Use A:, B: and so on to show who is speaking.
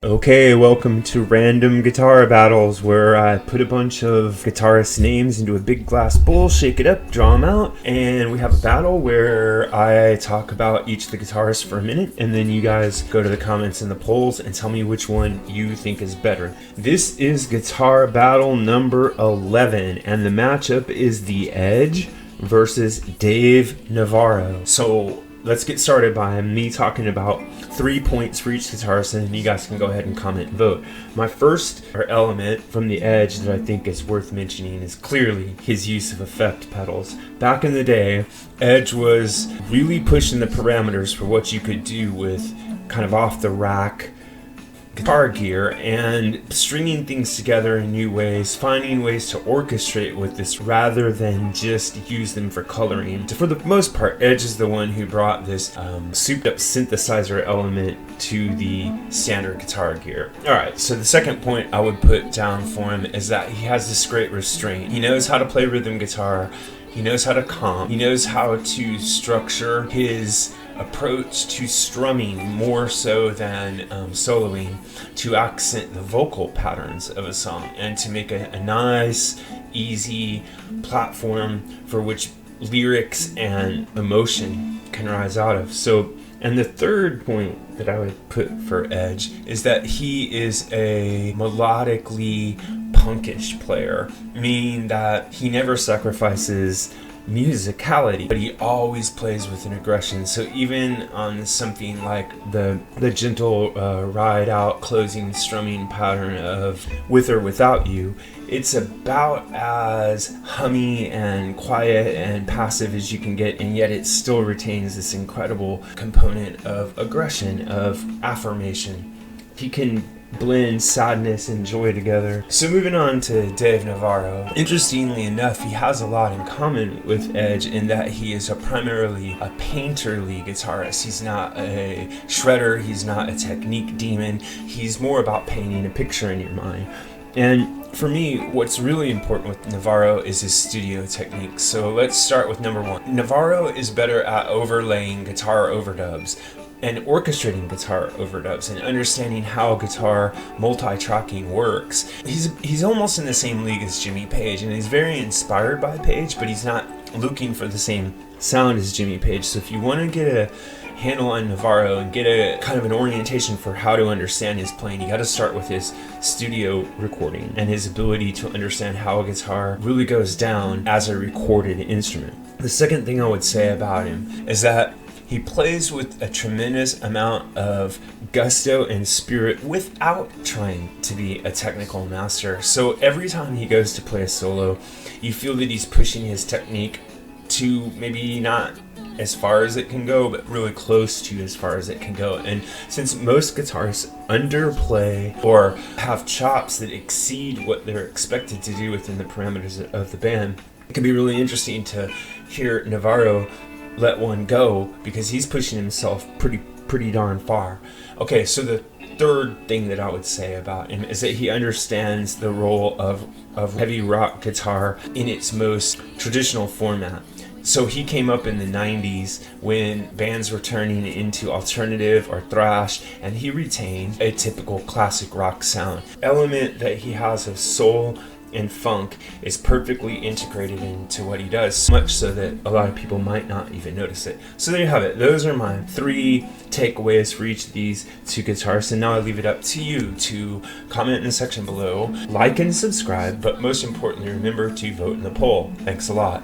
A: Okay, welcome to Random Guitar Battles, where I put a bunch of guitarist names into a big glass bowl, shake it up, draw them out, and we have a battle where I talk about each of the guitarists for a minute, and then you guys go to the comments and the polls and tell me which one you think is better. This is guitar battle number 11, and the matchup is The Edge versus Dave Navarro. So let's get started by me talking about 3 points for each guitarist, and then you guys can go ahead and comment and vote. My first element from The Edge that I think is worth mentioning is clearly his use of effect pedals. Back in the day, Edge was really pushing the parameters for what you could do with kind of off-the-rack guitar gear and stringing things together in new ways, finding ways to orchestrate with this rather than just use them for coloring. For the most part, Edge is the one who brought this souped up synthesizer element to the standard guitar gear. Alright, so the second point I would put down for him is that he has this great restraint. He knows how to play rhythm guitar, he knows how to comp, he knows how to structure his approach to strumming more so than soloing to accent the vocal patterns of a song and to make a nice, easy platform for which lyrics and emotion can rise out of. And the third point that I would put for Edge is that he is a melodically punkish player, meaning that he never sacrifices musicality, but he always plays with an aggression. So even on something like the gentle ride out closing strumming pattern of With or Without You, it's about as hummy and quiet and passive as you can get, and yet it still retains this incredible component of aggression, of affirmation. He can blend sadness and joy together. So moving on to Dave Navarro. Interestingly enough, he has a lot in common with Edge in that he is primarily a painterly guitarist. He's not a shredder, he's not a technique demon, he's more about painting a picture in your mind. And for me, what's really important with Navarro is his studio technique. So let's start with number one. Navarro is better at overlaying guitar overdubs and orchestrating guitar overdubs and understanding how guitar multi-tracking works. He's almost in the same league as Jimmy Page, and he's very inspired by Page, but he's not looking for the same sound as Jimmy Page. So if you want to get a handle on Navarro and get a kind of an orientation for how to understand his playing, you got to start with his studio recording and his ability to understand how a guitar really goes down as a recorded instrument. The second thing I would say about him is that he plays with a tremendous amount of gusto and spirit without trying to be a technical master. So every time he goes to play a solo, you feel that he's pushing his technique to maybe not as far as it can go, but really close to as far as it can go. And since most guitarists underplay or have chops that exceed what they're expected to do within the parameters of the band, it can be really interesting to hear Navarro let one go because he's pushing himself pretty darn far. Okay, so the third thing that I would say about him is that he understands the role of heavy rock guitar in its most traditional format. So he came up in the 90s when bands were turning into alternative or thrash, and he retained a typical classic rock sound. Element that he has of soul and funk is perfectly integrated into what he does, so much so that a lot of people might not even notice it. So there you have it. Those are my 3 takeaways for each of these 2 guitarists, and now I leave it up to you to comment in the section below, like and subscribe, but most importantly, remember to vote in the poll. Thanks a lot.